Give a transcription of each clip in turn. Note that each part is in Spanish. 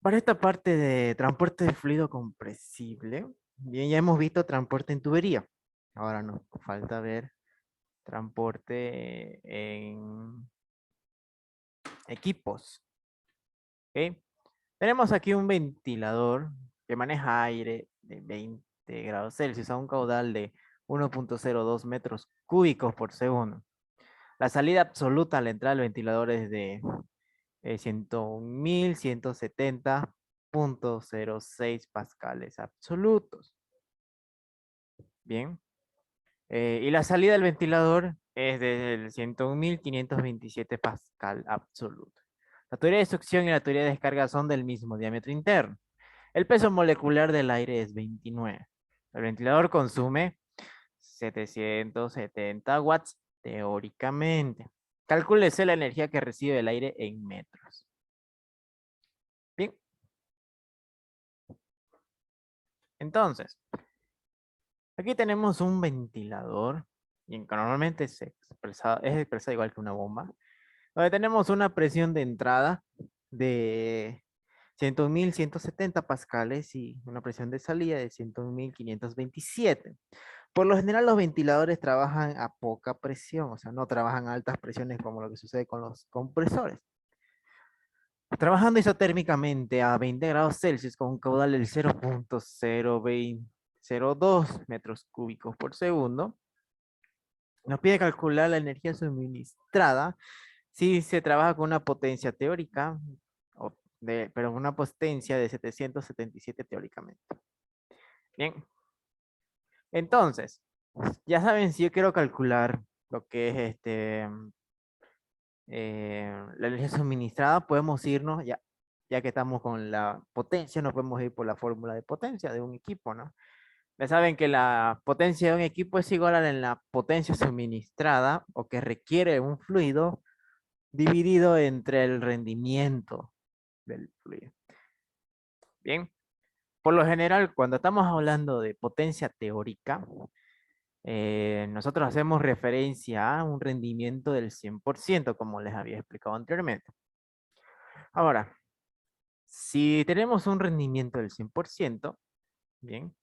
Para esta parte de transporte de fluido compresible, bien, ya hemos visto transporte en tubería. Ahora nos falta ver transporte en equipos. ¿Ok? Tenemos aquí un ventilador que maneja aire de 20 grados Celsius a un caudal de 1,02 metros cúbicos por segundo. La salida absoluta a la entrada del ventilador es de 101.170.06 pascales absolutos. Bien. Y la salida del ventilador es de 101.527 pascal absoluto. La teoría de succión y la teoría de descarga son del mismo diámetro interno. El peso molecular del aire es 29. El ventilador consume 770 watts teóricamente. Calcúlese la energía que recibe el aire en metros. Bien, entonces, aquí tenemos un ventilador, y que normalmente es expresado igual que una bomba, donde tenemos una presión de entrada de 101.170 pascales y una presión de salida de 101.527. Por lo general, los ventiladores trabajan a poca presión, o sea, no trabajan a altas presiones como lo que sucede con los compresores. Trabajando isotérmicamente a 20 grados Celsius con un caudal del 0,02 metros cúbicos por segundo, nos pide calcular la energía suministrada si se trabaja con una potencia teórica, pero una potencia de 777 teóricamente. Bien, entonces, ya saben, si yo quiero calcular lo que es la energía suministrada, podemos irnos, ya que estamos con la potencia, nos podemos ir por la fórmula de potencia de un equipo, ¿no? Ya saben que la potencia de un equipo es igual a la potencia suministrada o que requiere un fluido dividido entre el rendimiento del fluido. Bien, por lo general, cuando estamos hablando de potencia teórica, nosotros hacemos referencia a un rendimiento del 100%, como les había explicado anteriormente. Ahora, si tenemos un rendimiento del 100%, bien,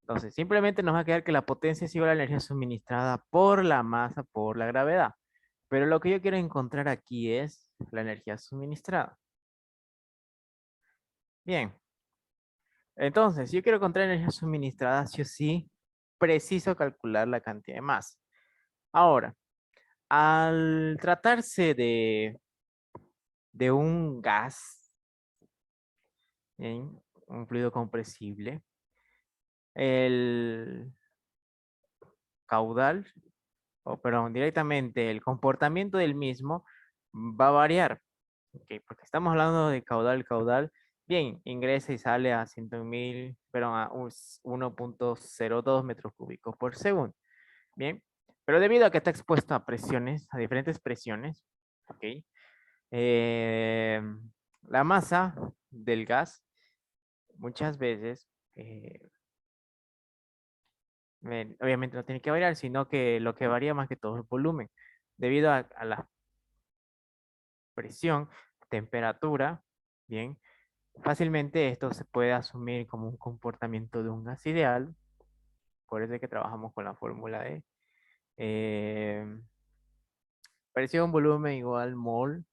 entonces simplemente nos va a quedar que la potencia es igual a la energía suministrada por la masa, por la gravedad. Pero lo que yo quiero encontrar aquí es la energía suministrada. Bien, entonces, si yo quiero encontrar energía suministrada, sí o sí, preciso calcular la cantidad de masa. Ahora, al tratarse de un gas, ¿bien? Un fluido compresible, el caudal, o perdón, directamente el comportamiento del mismo va a variar. ¿Ok? Porque estamos hablando de caudal. Bien, ingresa y sale a 100.000, pero a 1,02 metros cúbicos por segundo. Bien, pero debido a que está expuesto a presiones, a diferentes presiones, ¿ok? Eh, la masa del gas muchas veces, obviamente no tiene que variar, sino que lo que varía más que todo es el volumen, debido a la presión, temperatura, bien, fácilmente esto se puede asumir como un comportamiento de un gas ideal, por eso es que trabajamos con la fórmula de eh, presión, volumen igual mol,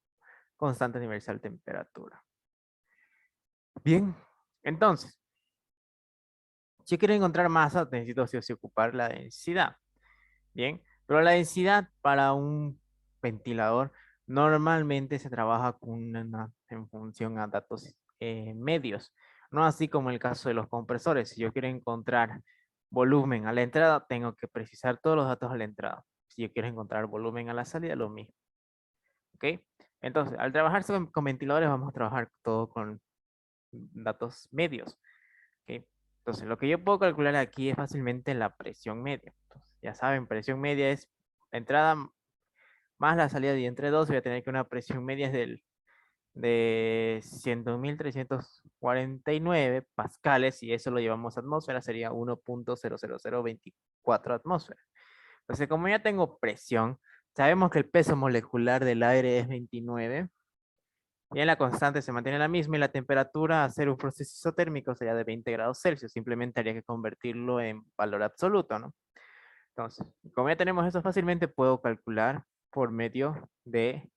constante universal temperatura. Bien, entonces, si quiero encontrar masa, necesito sí o sí ocupar la densidad. Bien, pero la densidad para un ventilador normalmente se trabaja en función a datos medios, no así como el caso de los compresores. Si yo quiero encontrar volumen a la entrada, tengo que precisar todos los datos a la entrada. Si yo quiero encontrar volumen a la salida, lo mismo. ¿Ok? Entonces, al trabajar con ventiladores, vamos a trabajar todo con datos medios. ¿Ok? Entonces, lo que yo puedo calcular aquí es fácilmente la presión media. Entonces, ya saben, presión media es la entrada más la salida, y entre dos voy a tener que una presión media es de 100.349 pascales, y eso lo llevamos a atmósfera, sería 1,00024 atmósferas. Entonces, como ya tengo presión, sabemos que el peso molecular del aire es 29. Bien, la constante se mantiene la misma y la temperatura a hacer un proceso isotérmico sería de 20 grados Celsius. Simplemente habría que convertirlo en valor absoluto, ¿no? Entonces, como ya tenemos eso fácilmente, puedo calcular por medio de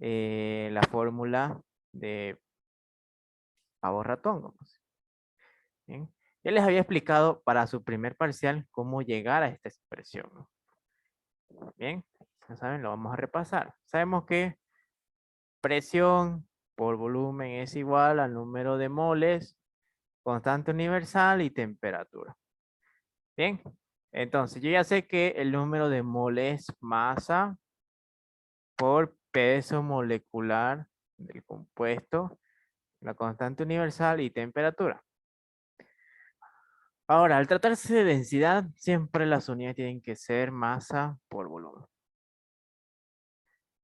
la fórmula de pavo ratón. Bien. Ya les había explicado para su primer parcial cómo llegar a esta expresión, ¿no? Bien, ya saben, lo vamos a repasar. Sabemos que presión por volumen es igual al número de moles, constante universal y temperatura. Bien, entonces yo ya sé que el número de moles es masa por peso molecular del compuesto, la constante universal y temperatura. Ahora, al tratarse de densidad, siempre las unidades tienen que ser masa por volumen.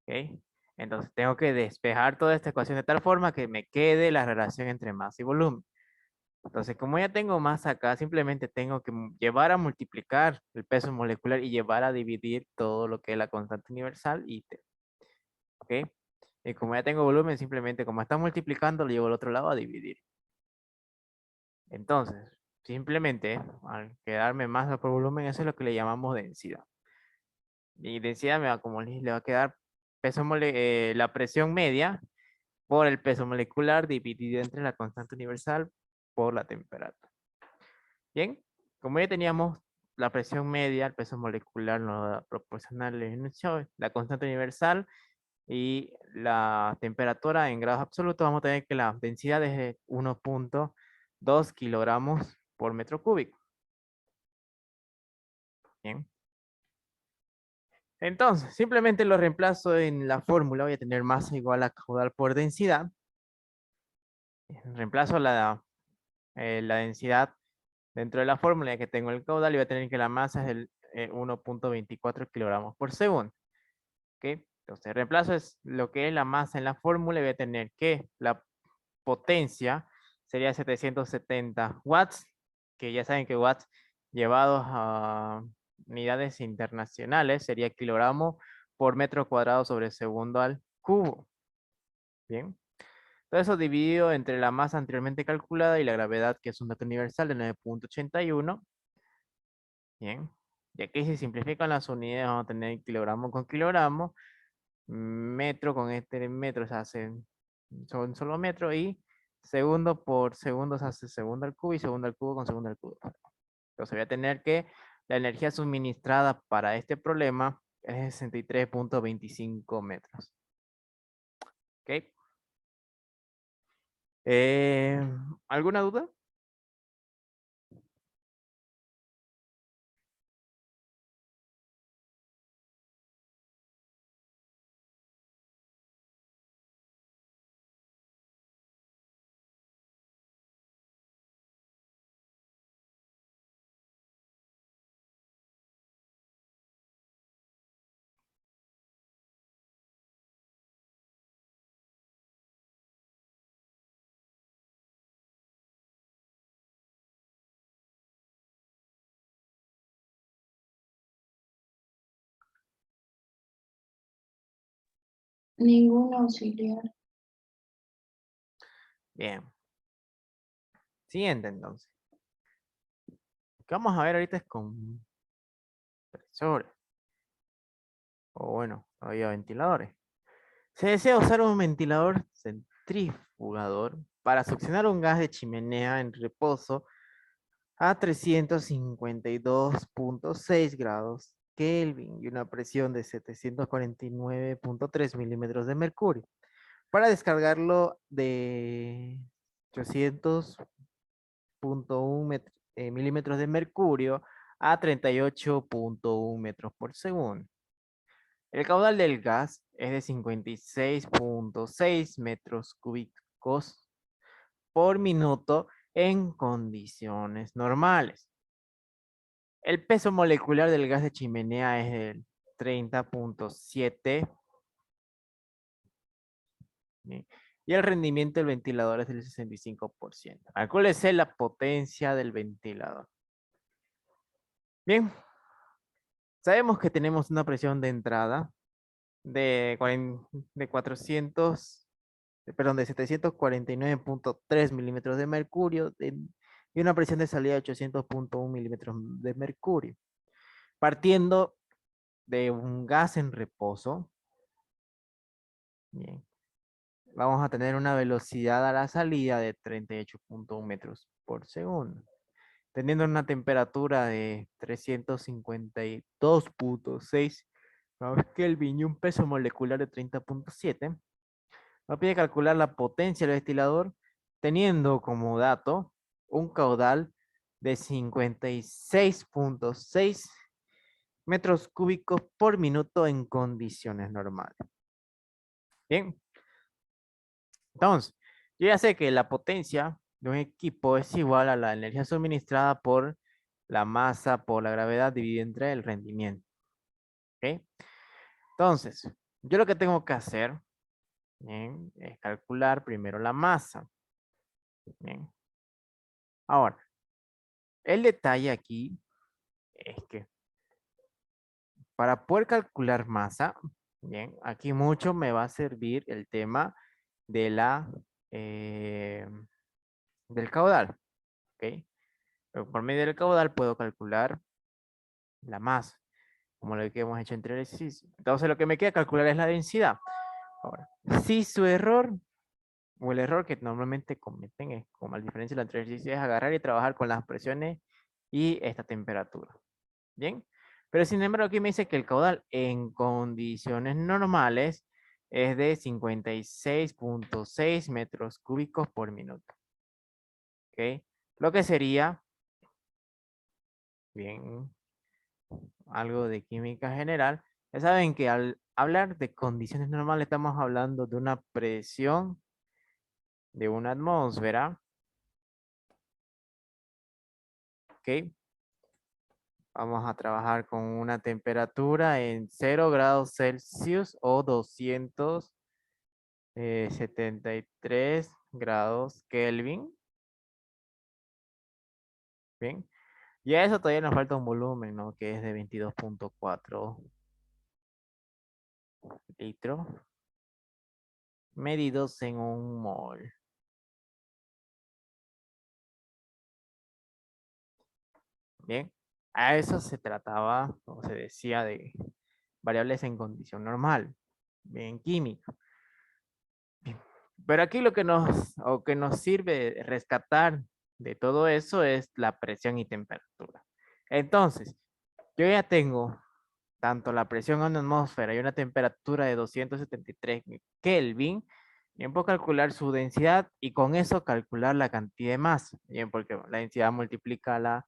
¿Ok? Entonces tengo que despejar toda esta ecuación de tal forma que me quede la relación entre masa y volumen. Entonces, como ya tengo masa acá, simplemente tengo que llevar a multiplicar el peso molecular y llevar a dividir todo lo que es la constante universal y T. ¿Ok? Y como ya tengo volumen, simplemente como está multiplicando, lo llevo al otro lado a dividir. Entonces, simplemente, al quedarme masa por volumen, eso es lo que le llamamos densidad. Y densidad me va, como les dije, le va a quedar la presión media por el peso molecular dividido entre la constante universal por la temperatura. Bien, como ya teníamos la presión media, el peso molecular no da proporcional la constante universal y la temperatura en grados absolutos, vamos a tener que la densidad es de 1,2 kilogramos por metro cúbico. Bien. Entonces, simplemente lo reemplazo en la fórmula, voy a tener masa igual a caudal por densidad. Reemplazo la densidad dentro de la fórmula, ya que tengo el caudal, y voy a tener que la masa es el 1,24 kilogramos por segundo. ¿Ok? Entonces, reemplazo es lo que es la masa en la fórmula y voy a tener que la potencia sería 770 watts, que ya saben que watts llevados a unidades internacionales sería kilogramo por metro cuadrado sobre segundo al cubo. Bien. Todo eso dividido entre la masa anteriormente calculada y la gravedad, que es un dato universal de 9,81. Bien. Y aquí si simplifican las unidades, vamos a tener kilogramo con kilogramo, metro con este metro se hace son solo metro y segundo por segundo se hace segundo al cubo y segundo al cubo con segundo al cubo. Entonces voy a tener que la energía suministrada para este problema es 63,25 metros. ¿Ok? Eh, ¿Alguna duda? Ningún auxiliar. Bien. Siguiente entonces. Lo que vamos a ver ahorita es con compresores. O bueno, todavía ventiladores. Se desea usar un ventilador centrifugador para succionar un gas de chimenea en reposo a 352,6 grados Kelvin y una presión de 749,3 milímetros de mercurio. Para descargarlo de 800,1 milímetros de mercurio a 38,1 metros por segundo. El caudal del gas es de 56,6 metros cúbicos por minuto en condiciones normales. El peso molecular del gas de chimenea es del 30,7. ¿Sí? Y el rendimiento del ventilador es del 65%. Calcúlese la potencia del ventilador. Bien, sabemos que tenemos una presión de entrada de 400 perdón, de 749,3 milímetros de mercurio y una presión de salida de 800,1 milímetros de mercurio. Partiendo de un gas en reposo, bien, vamos a tener una velocidad a la salida de 38,1 metros por segundo. Teniendo una temperatura de 352,6 grados Kelvin y un peso molecular de 30,7, nos pide calcular la potencia del ventilador teniendo como dato un caudal de 56,6 metros cúbicos por minuto en condiciones normales. Bien, entonces, yo ya sé que la potencia de un equipo es igual a la energía suministrada por la masa por la gravedad dividida entre el rendimiento. ¿Ok? Entonces, yo lo que tengo que hacer, bien, es calcular primero la masa. Bien. Ahora, el detalle aquí es que para poder calcular masa, bien, aquí mucho me va a servir el tema de eh, del caudal. ¿Ok? Pero por medio del caudal puedo calcular la masa, como lo que hemos hecho entre el ejercicio. Entonces lo que me queda calcular es la densidad. Ahora, si su error o el error que normalmente cometen es, como la diferencia entre el ejercicio, es agarrar y trabajar con las presiones y esta temperatura. Bien, pero sin embargo aquí me dice que el caudal en condiciones normales es de 56,6 metros cúbicos por minuto. ¿Ok? Lo que sería, bien, algo de química general. Ya saben que al hablar de condiciones normales estamos hablando de una presión de una atmósfera. ¿Ok? Vamos a trabajar con una temperatura en 0 grados Celsius o 273 grados Kelvin. Bien. Y a eso todavía nos falta un volumen, ¿no? Que es de 22,4 litros medidos en un mol. Bien. A eso se trataba, o se decía, de variables en condición normal. Bien, químico. Bien. Pero aquí lo que o que nos sirve rescatar de todo eso es la presión y temperatura. Entonces, yo ya tengo tanto la presión en una atmósfera y una temperatura de 273 Kelvin, bien puedo calcular su densidad y con eso calcular la cantidad de masa, bien, porque la densidad multiplica a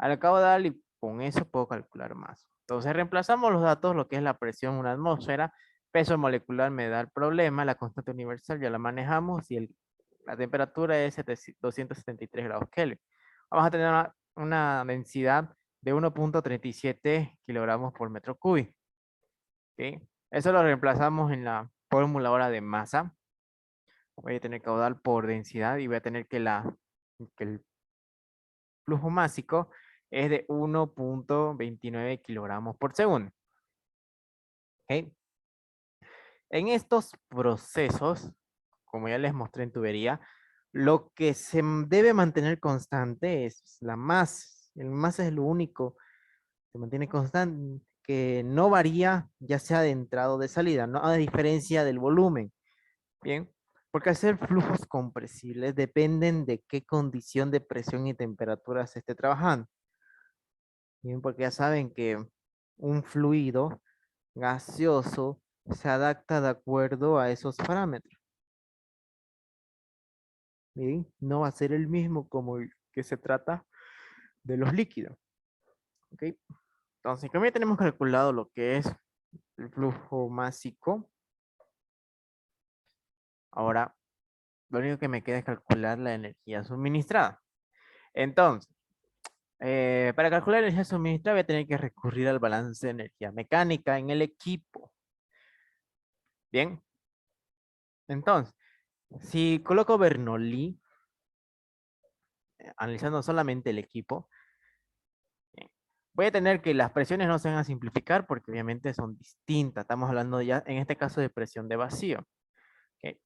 la caudal y con eso puedo calcular más. Entonces reemplazamos los datos, lo que es la presión en una atmósfera, peso molecular me da el problema, la constante universal ya la manejamos y la temperatura es 273 grados Kelvin. Vamos a tener una densidad de 1,37 kilogramos por metro cúbico. ¿Ok? Eso lo reemplazamos en la fórmula ahora de masa. Voy a tener caudal por densidad y voy a tener que el flujo másico es de 1,29 kilogramos por segundo. ¿Ok? En estos procesos, como ya les mostré en tubería, lo que se debe mantener constante es la masa. El masa es lo único se mantiene constante, que no varía ya sea de entrada o de salida, ¿no? A diferencia del volumen, ¿bien? Porque hacer flujos compresibles dependen de qué condición de presión y temperatura se esté trabajando, ¿bien? Porque ya saben que un fluido gaseoso se adapta de acuerdo a esos parámetros, ¿bien? No va a ser el mismo como el que se trata de los líquidos, ¿ok? Entonces, como ya tenemos calculado lo que es el flujo másico, ahora lo único que me queda es calcular la energía suministrada. Entonces, para calcular la energía suministrada voy a tener que recurrir al balance de energía mecánica en el equipo. Bien, entonces, si coloco Bernoulli, analizando solamente el equipo, bien, voy a tener que las presiones no se van a simplificar porque obviamente son distintas. Estamos hablando ya, en este caso, de presión de vacío. Ok.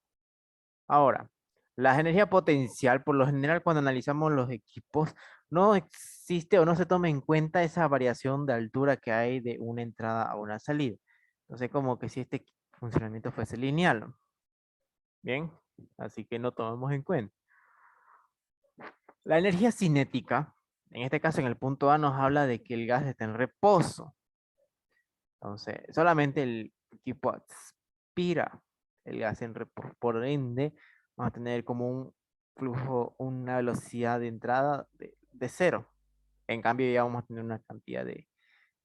Ahora, la energía potencial, por lo general, cuando analizamos los equipos, no existe o no se toma en cuenta esa variación de altura que hay de una entrada a una salida. Entonces, como que si este funcionamiento fuese lineal, ¿no? Bien, así que no tomamos en cuenta. La energía cinética, en este caso en el punto A, nos habla de que el gas está en reposo. Entonces, solamente el equipo aspira el gas en reposo. Por ende, vamos a tener como un flujo, una velocidad de entrada de cero. En cambio, ya vamos a tener una cantidad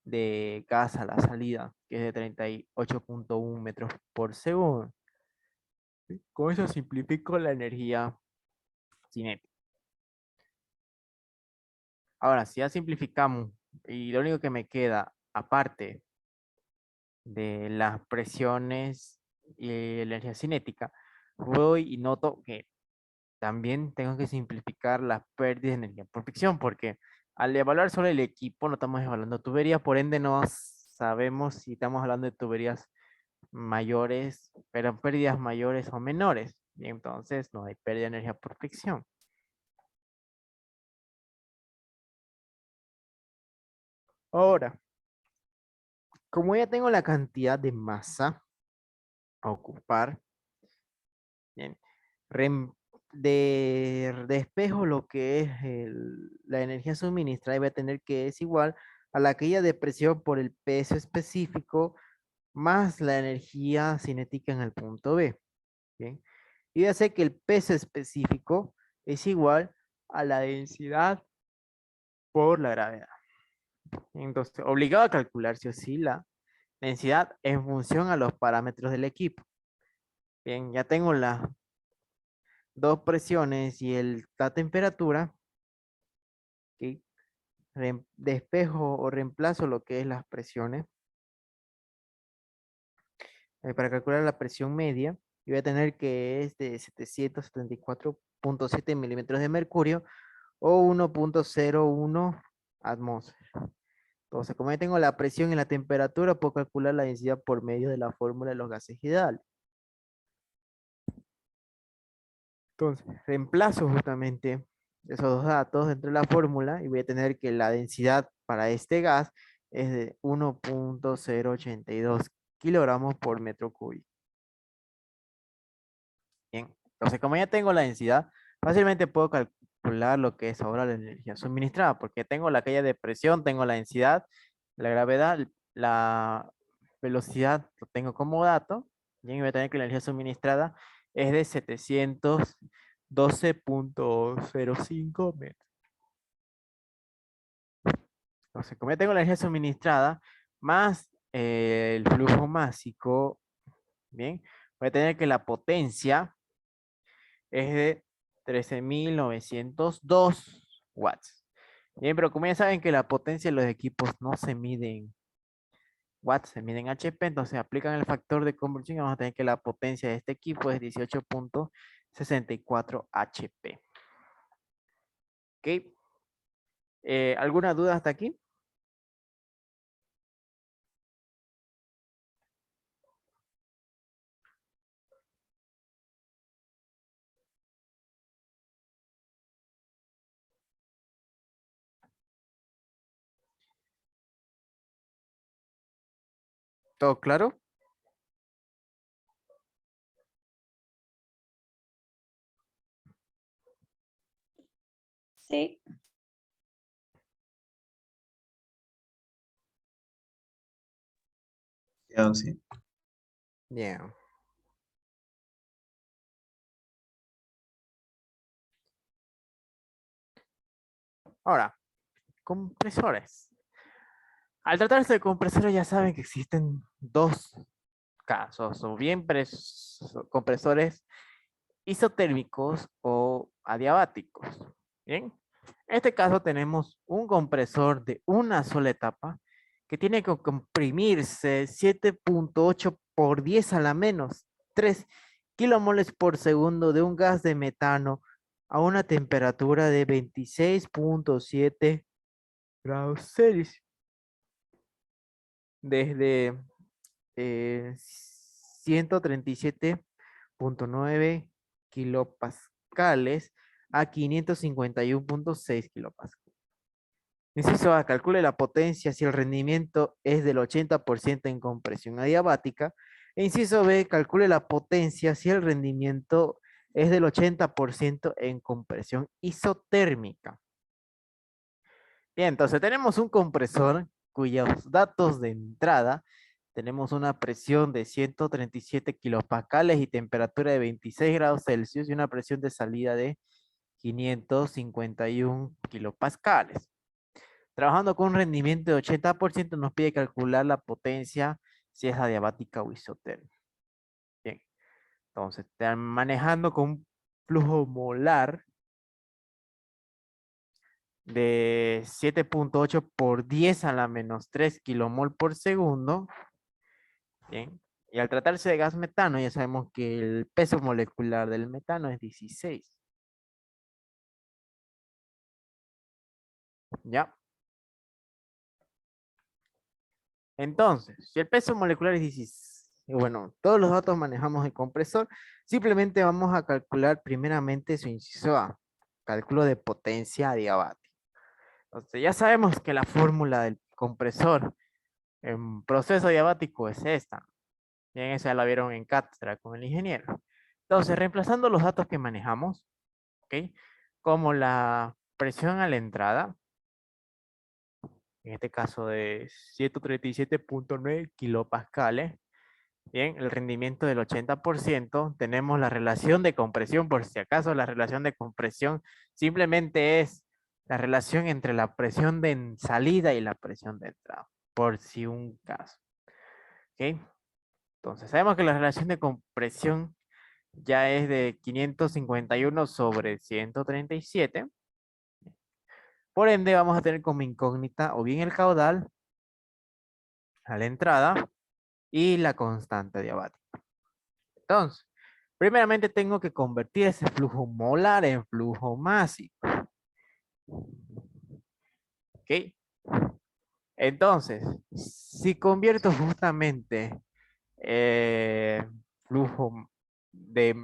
de gas a la salida, que es de 38,1 metros por segundo. Con eso simplifico la energía cinética. Ahora, si ya simplificamos y lo único que me queda, aparte de las presiones y la energía cinética, voy y noto que también tengo que simplificar las pérdidas de energía por fricción, porque al evaluar solo el equipo no estamos evaluando tuberías, por ende no sabemos si estamos hablando de tuberías mayores, pero pérdidas mayores o menores. Y entonces no hay pérdida de energía por fricción. Ahora, como ya tengo la cantidad de masa a ocupar, bien, despejo lo que es la energía suministrada y voy a tener que es igual a la caída de presión por el peso específico más la energía cinética en el punto B. Bien. Y ya sé que el peso específico es igual a la densidad por la gravedad. Entonces, obligado a calcular si o sí la densidad en función a los parámetros del equipo. Bien, ya tengo las dos presiones y la temperatura. ¿Ok? Despejo o reemplazo lo que es las presiones para calcular la presión media. Y voy a tener que es de 774,7 milímetros de mercurio o 1,01 atmósferas. Entonces, como ya tengo la presión y la temperatura, puedo calcular la densidad por medio de la fórmula de los gases ideales. Entonces, reemplazo justamente esos dos datos dentro de la fórmula y voy a tener que la densidad para este gas es de 1,082 kilogramos por metro cúbico. Bien, entonces como ya tengo la densidad, fácilmente puedo calcular lo que es ahora la energía suministrada, porque tengo la caída de presión, tengo la densidad, la gravedad, la velocidad, lo tengo como dato, y voy a tener que la energía suministrada es de 712,05 metros. Entonces, como ya tengo la energía suministrada, más el flujo másico, bien, voy a tener que la potencia es de 13.902 watts. Bien, pero como ya saben que la potencia de los equipos no se mide en watts, se mide en HP, entonces aplican el factor de conversión y vamos a tener que la potencia de este equipo es 18,64 HP. ¿Ok? ¿Alguna duda hasta aquí? ¿Todo claro? Sí. Ya, sí. Bien. Ahora, compresores. Al tratarse de compresores ya saben que existen dos casos, o bien compresores isotérmicos o adiabáticos. Bien, en este caso tenemos un compresor de una sola etapa que tiene que comprimirse 7,8 por 10 a la menos 3 kilomoles por segundo de un gas de metano a una temperatura de 26,7 grados Celsius desde 137,9 kilopascales a 551.6 kilopascales. Inciso A, calcule la potencia si el rendimiento es del 80% en compresión adiabática. E inciso B, calcule la potencia si el rendimiento es del 80% en compresión isotérmica. Bien, entonces tenemos un compresor cuyos datos de entrada tenemos una presión de 137 kilopascales y temperatura de 26 grados Celsius y una presión de salida de 551 kilopascales. Trabajando con un rendimiento de 80% nos pide calcular la potencia si es adiabática o isotérmica. Bien, entonces están manejando con un flujo molar de 7.8 por 10 a la menos 3 kilomol por segundo. Bien, y al tratarse de gas metano ya sabemos que el peso molecular del metano es 16. ¿Ya? Entonces, si el peso molecular es 16, y bueno, todos los datos manejamos el compresor, simplemente vamos a calcular primeramente su inciso A, cálculo de potencia adiabática. Entonces, ya sabemos que la fórmula del compresor en proceso adiabático es esta. Bien, esa la vieron en cátedra con el ingeniero. Entonces, reemplazando los datos que manejamos, ¿ok? Como la presión a la entrada, en este caso de 137.9 kilopascales. Bien, el rendimiento del 80%. Tenemos la relación de compresión, por si acaso la relación de compresión simplemente es la relación entre la presión de salida y la presión de entrada, por si un caso. ¿Ok? Entonces, sabemos que la relación de compresión ya es de 551 sobre 137. Por ende, vamos a tener como incógnita o bien el caudal a la entrada y la constante diabática. Entonces, primeramente tengo que convertir ese flujo molar en flujo másico. ¿Ok? Entonces, si convierto justamente flujo de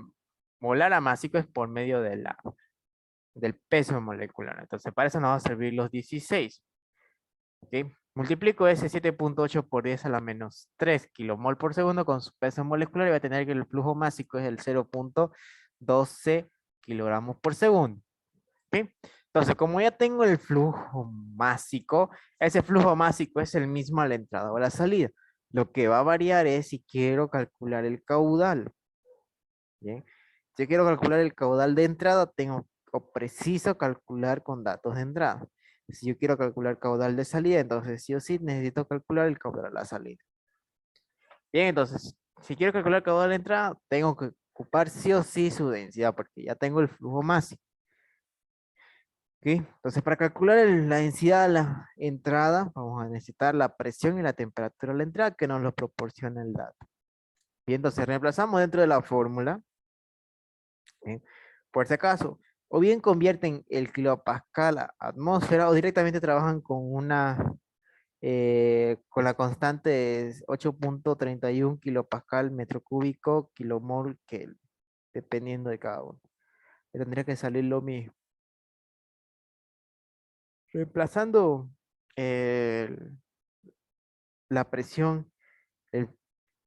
molar a másico es por medio de del peso molecular. Entonces, para eso nos va a servir los 16. ¿Ok? Multiplico ese 7.8 por 10 a la menos 3 kilomol por segundo con su peso molecular y va a tener que el flujo másico es el 0.12 kilogramos por segundo. ¿Ok? Entonces, como ya tengo el flujo másico, ese flujo másico es el mismo a la entrada o a la salida. Lo que va a variar es si quiero calcular el caudal. Bien. Si quiero calcular el caudal de entrada, tengo o preciso calcular con datos de entrada. Si yo quiero calcular caudal de salida, entonces sí o sí necesito calcular el caudal a la salida. Bien, entonces, si quiero calcular el caudal de entrada, tengo que ocupar sí o sí su densidad, porque ya tengo el flujo máximo. ¿Ok? Entonces, para calcular la densidad de la entrada, vamos a necesitar la presión y la temperatura de la entrada que nos lo proporciona el dato. Bien, entonces reemplazamos dentro de la fórmula. Bien. Por si acaso, o bien convierten el kilopascal a atmósfera o directamente trabajan con con la constante de 8.31 kilopascal metro cúbico kilomol Kelvin, dependiendo de cada uno. Tendría que salir lo mismo. Reemplazando el- la presión, el,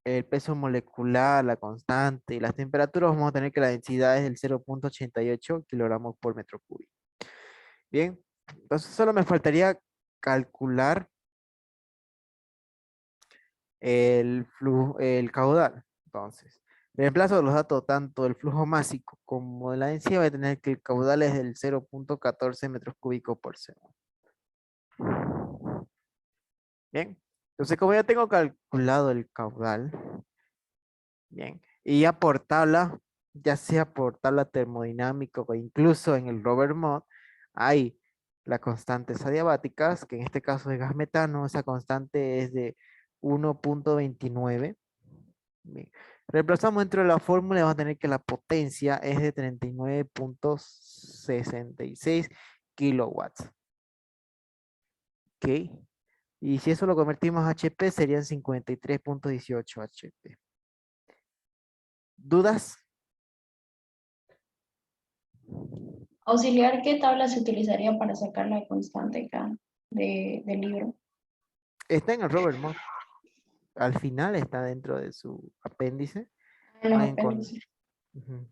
el peso molecular, la constante y las temperaturas, vamos a tener que la densidad es del 0.88 kilogramos por metro cúbico. Bien, entonces solo me faltaría calcular el caudal. Entonces, reemplazo los datos tanto del flujo másico como de la densidad, voy a tener que el caudal es del 0.14 metros cúbicos por segundo. Bien, entonces como ya tengo calculado el caudal, bien, y ya por tabla, ya sea por tabla termodinámica o incluso en el Robert Mod, hay las constantes adiabáticas, que en este caso es gas metano, esa constante es de 1.29. Bien. Reemplazamos dentro de la fórmula y vamos a tener que la potencia es de 39.66 kilowatts. ¿Ok? Y si eso lo convertimos a HP serían 53.18 HP. ¿Dudas? Auxiliar, ¿qué tabla se utilizaría para sacar la constante acá del libro? Está en el Robert Mode. Al final está dentro de su apéndice. En Van los a encon- apéndices. Ujú.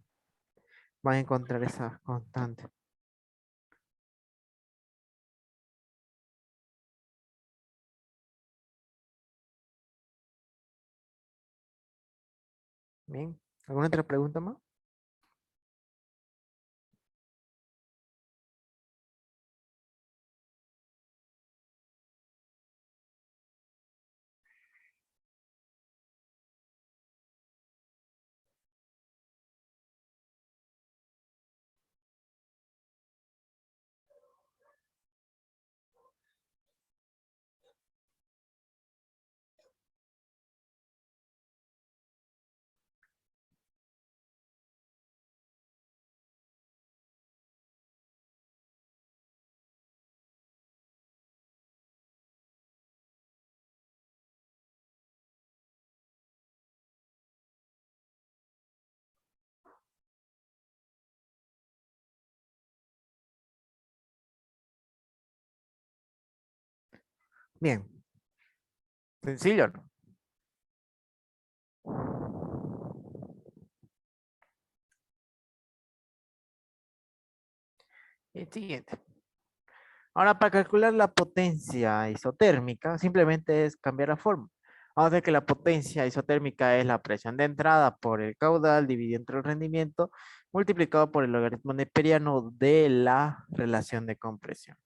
Van a encontrar esa constante. Bien. ¿Alguna otra pregunta más? Bien. Sencillo, ¿no? El siguiente. Ahora, para calcular la potencia isotérmica, simplemente es cambiar la fórmula. Vamos a ver que la potencia isotérmica es la presión de entrada por el caudal dividido entre el rendimiento multiplicado por el logaritmo neperiano de la relación de compresión.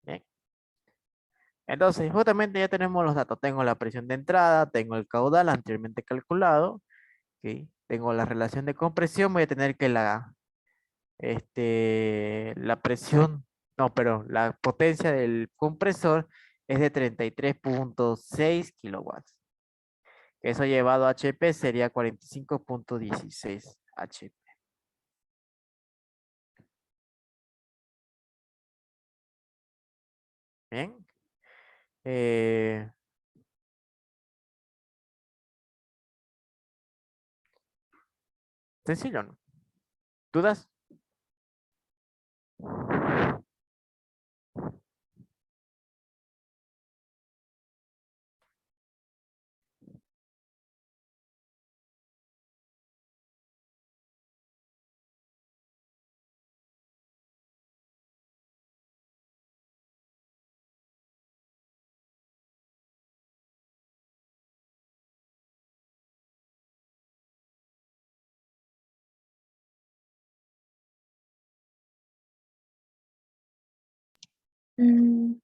Bien. Entonces, justamente ya tenemos los datos. Tengo la presión de entrada, tengo el caudal anteriormente calculado, ¿ok? Tengo la relación de compresión, voy a tener que la presión, no, pero la potencia del compresor es de 33,6 kilowatts. Eso llevado a HP sería 45,16 HP. Bien. Eh, Sencillo, ¿no? ¿Dudas?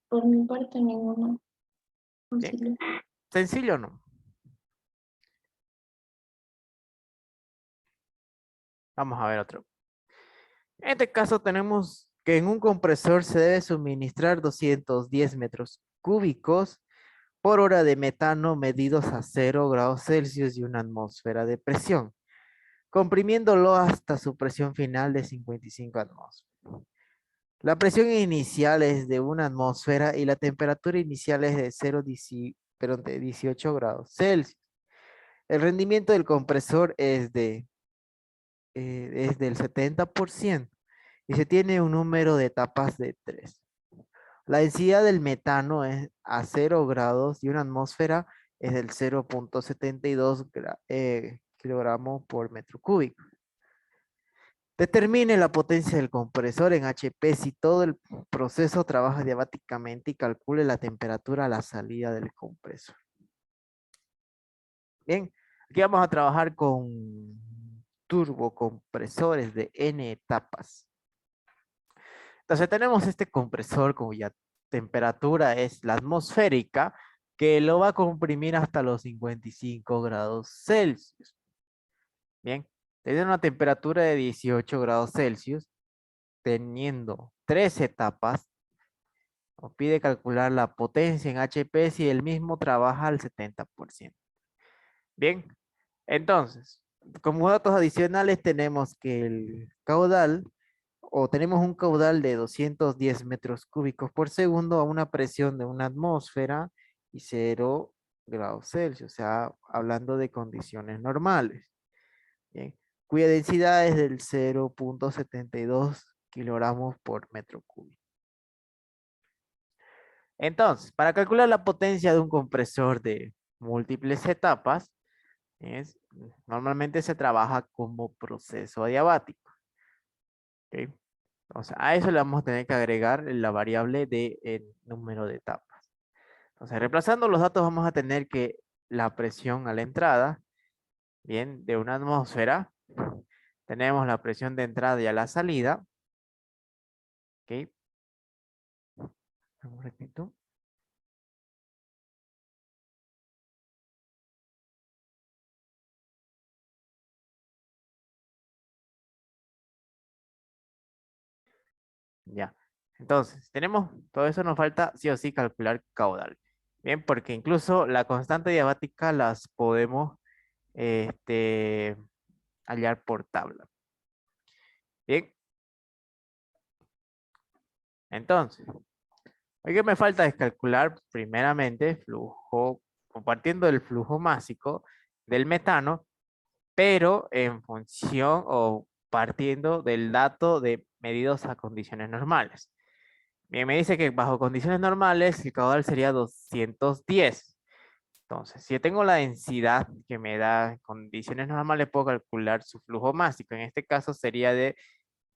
Por mi parte, ninguna. Bien. Auxiliar. Sencillo, ¿no? Vamos a ver otro. En este caso tenemos que en un compresor se debe suministrar 210 metros cúbicos por hora de metano medidos a 0 grados Celsius y una atmósfera de presión, comprimiéndolo hasta su presión final de 55 atmósferas. La presión inicial es de una atmósfera y la temperatura inicial es de 18 grados Celsius. El rendimiento del compresor es del 70% y se tiene un número de etapas de 3. La densidad del metano es a 0 grados y una atmósfera es del 0,72 kilogramos por metro cúbico. Determine la potencia del compresor en HP si todo el proceso trabaja diabáticamente y calcule la temperatura a la salida del compresor. Bien, aquí vamos a trabajar con turbocompresores de N etapas. Entonces tenemos este compresor cuya temperatura es la atmosférica, que lo va a comprimir hasta los 55 grados Celsius. Bien, tiene una temperatura de 18 grados Celsius, teniendo 3 etapas, nos pide calcular la potencia en HP si el mismo trabaja al 70%. Bien, entonces, como datos adicionales tenemos que el caudal o tenemos un caudal de 210 metros cúbicos por segundo a una presión de una atmósfera y 0 grados Celsius, o sea, hablando de condiciones normales. Bien. cuya densidad es del 0,72 kilogramos por metro cúbico. Entonces, para calcular la potencia de un compresor de múltiples etapas, es, normalmente se trabaja como proceso adiabático. ¿Ok? Entonces, a eso le vamos a tener que agregar la variable del número de etapas. Entonces, reemplazando los datos, vamos a tener que la presión a la entrada, bien, de una atmósfera, tenemos la presión de entrada y a la salida. ¿Ok? Repito. Ya. Entonces, tenemos todo eso, nos falta sí o sí calcular caudal. Bien, porque incluso la constante diabática las podemos este, hallar por tabla. Bien, entonces, lo que me falta es calcular primeramente flujo, partiendo del flujo másico del metano, pero en función o partiendo del dato de medidos a condiciones normales. Bien, me dice que bajo condiciones normales el caudal sería 210. Entonces, si yo tengo la densidad que me da en condiciones normales, puedo calcular su flujo másico. En este caso sería de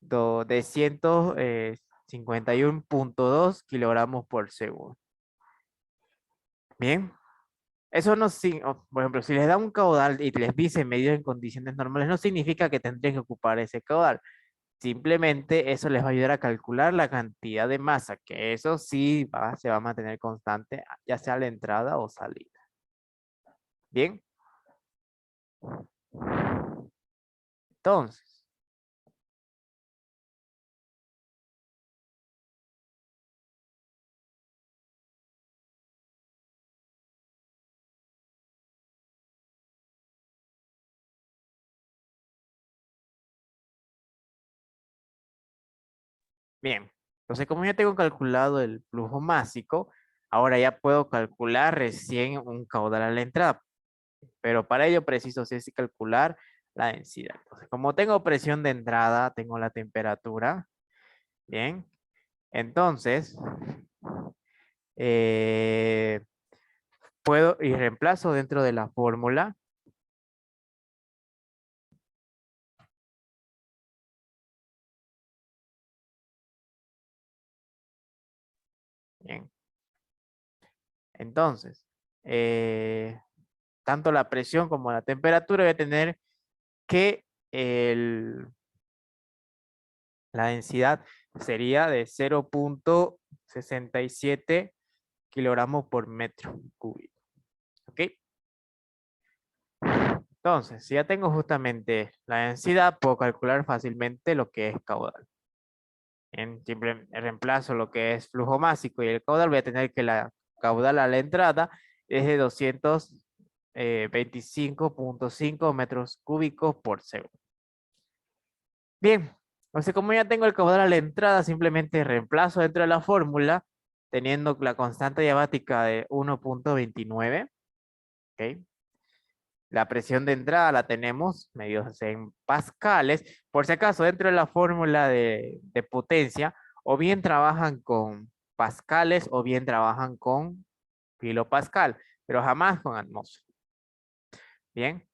151,2 kilogramos por segundo. Bien, eso no, por ejemplo, si les da un caudal y les dice medido en condiciones normales, no significa que tendrían que ocupar ese caudal. Simplemente eso les va a ayudar a calcular la cantidad de masa, que eso sí se va a mantener constante, ya sea a la entrada o salida. Bien, entonces, bien, entonces como ya tengo calculado el flujo másico, ahora ya puedo calcular recién un caudal a la entrada, pero para ello preciso sí calcular la densidad. Entonces, como tengo presión de entrada, tengo la temperatura, bien, entonces eh, puedo y reemplazo dentro de la fórmula. Bien, entonces, eh, tanto la presión como la temperatura voy a tener que la densidad sería de 0,67 kilogramos por metro cúbico. ¿Ok? Entonces, si ya tengo justamente la densidad, puedo calcular fácilmente lo que es caudal. En simple reemplazo lo que es flujo másico y el caudal, voy a tener que la caudal a la entrada es de 225,5 metros cúbicos por segundo. Bien, entonces como ya tengo el caudal a la entrada, simplemente reemplazo dentro de la fórmula, teniendo la constante diabática de 1,29. ¿Ok? La presión de entrada la tenemos medidos en pascales. Por si acaso, dentro de la fórmula de potencia, o bien trabajan con pascales o bien trabajan con kilopascal, pero jamás con atmósfera. Bien,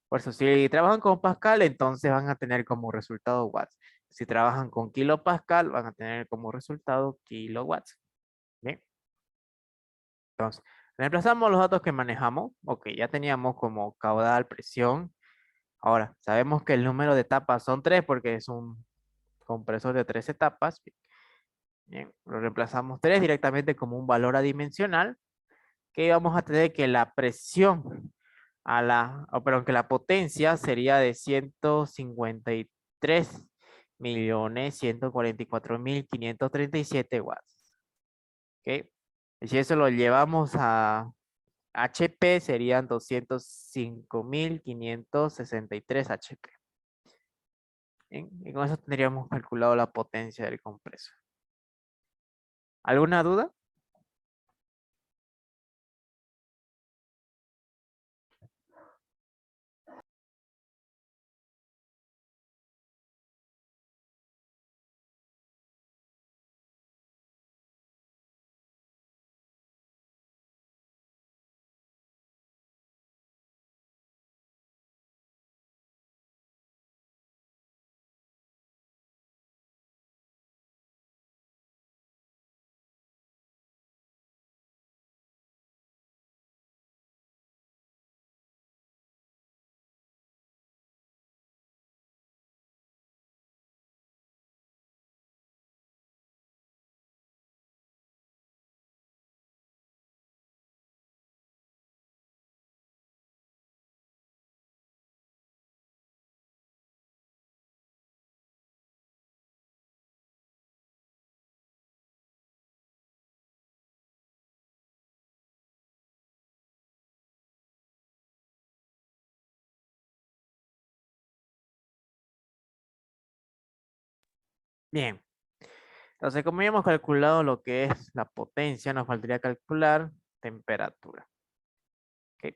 por eso si trabajan con pascal, entonces van a tener como resultado watts. Si trabajan con kilopascal, van a tener como resultado kilowatts. Bien, entonces reemplazamos los datos que manejamos. Ok, ya teníamos como caudal, presión. Ahora, sabemos que el número de etapas son 3 porque es un compresor de 3 etapas. Bien, lo reemplazamos 3 directamente como un valor adimensional, que vamos a tener que la presión perdón, que la potencia sería de 153.144.537 watts. ¿Ok? Y si eso lo llevamos a HP, serían 205.563 HP. Bien, y con eso tendríamos calculado la potencia del compresor. ¿Alguna duda? Bien, entonces como ya hemos calculado lo que es la potencia, nos faltaría calcular temperatura. ¿Ok?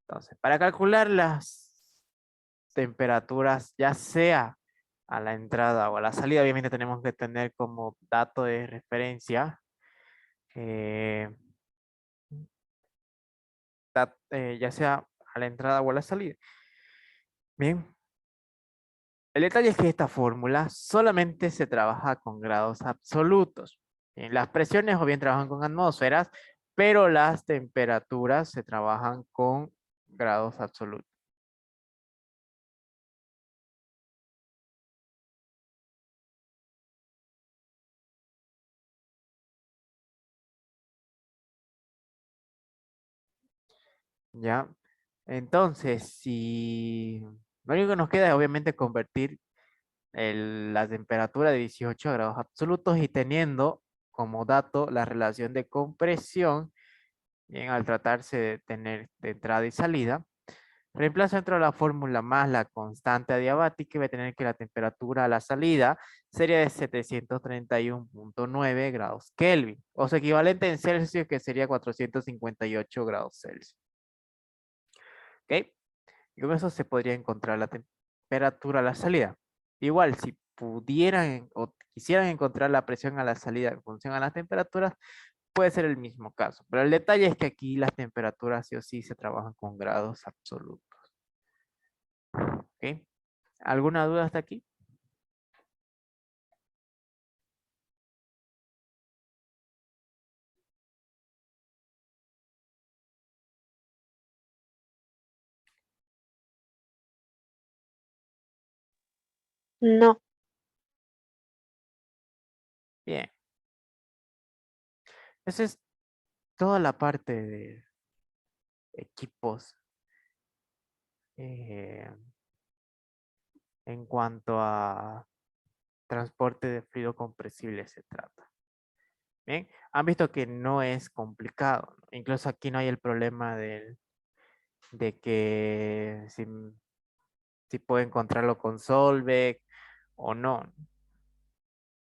Entonces, para calcular las temperaturas, ya sea a la entrada o a la salida, obviamente tenemos que tener como dato de referencia, eh, ya sea a la entrada o a la salida. Bien, el detalle es que esta fórmula solamente se trabaja con grados absolutos. Bien, las presiones o bien trabajan con atmósferas, pero las temperaturas se trabajan con grados absolutos. ¿Ya? Entonces, si lo único que nos queda es obviamente convertir la temperatura de 18 grados absolutos y teniendo como dato la relación de compresión, bien, al tratarse de tener de entrada y salida, reemplazo dentro de la fórmula más la constante adiabática y voy a tener que la temperatura a la salida sería de 731,9 grados Kelvin, o su equivalente en Celsius que sería 458 grados Celsius. ¿Ok? Y con eso se podría encontrar la temperatura a la salida. Igual, si pudieran o quisieran encontrar la presión a la salida en función a las temperaturas, puede ser el mismo caso. Pero el detalle es que aquí las temperaturas sí o sí se trabajan con grados absolutos. ¿Ok? ¿Alguna duda hasta aquí? No, Bien. Esa es toda la parte de equipos eh, en cuanto a transporte de fluido compresible se trata. Bien, han visto que no es complicado, ¿no? Incluso aquí no hay el problema de que si puedo encontrarlo con Solveig o no.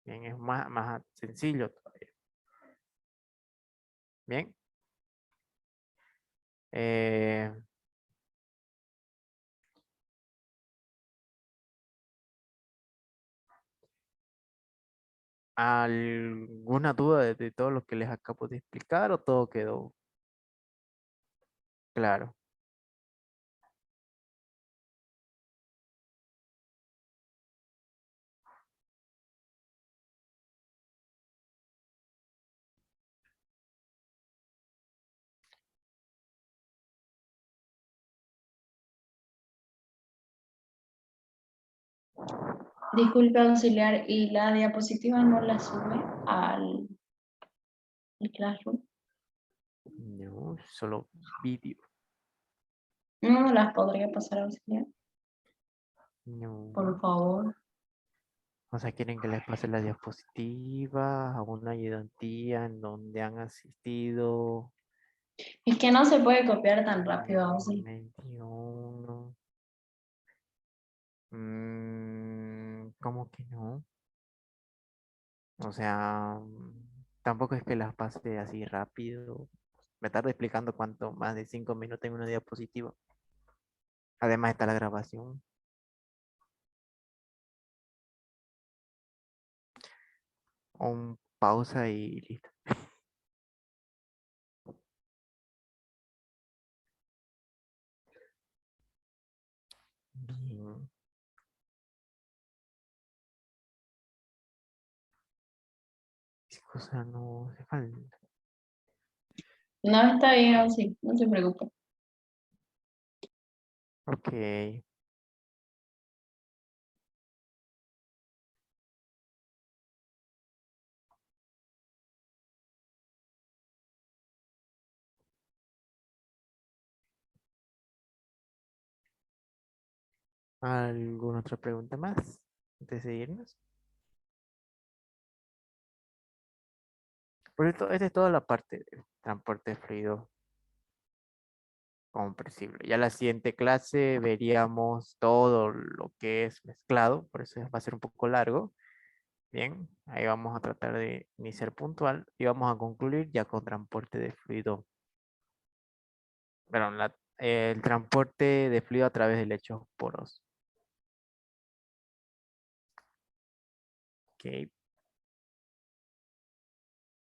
Bien, es más sencillo todavía. Bien. eh, ¿Alguna duda de todo lo que les acabo de explicar o todo quedó claro? Disculpe auxiliar, ¿y la diapositiva no la sube al Classroom? No, solo vídeo. No me las podría pasar auxiliar, por No. favor. O sea, quieren que les pase la diapositiva a una ayudantía en donde han asistido. Es que no se puede copiar tan rápido, auxiliar. 21. ¿Cómo que no? O sea, tampoco es que las pase así rápido. Me tardo explicando cuánto más de 5 minutos en una diapositiva. Además está la grabación. Un pausa y listo. Bien. ¿Qué cosa no hace falta? No está bien, auxiliar, no se preocupe. Ok. ¿Alguna otra pregunta más antes de irnos? Por esto, esta es toda la parte de transporte de fluido compresible. Ya la siguiente clase veríamos todo lo que es mezclado, por eso va a ser un poco largo. Bien, ahí vamos a tratar de iniciar puntual y vamos a concluir ya con transporte de fluido. Perdón, el transporte de fluido a través de lechos poros. Ok.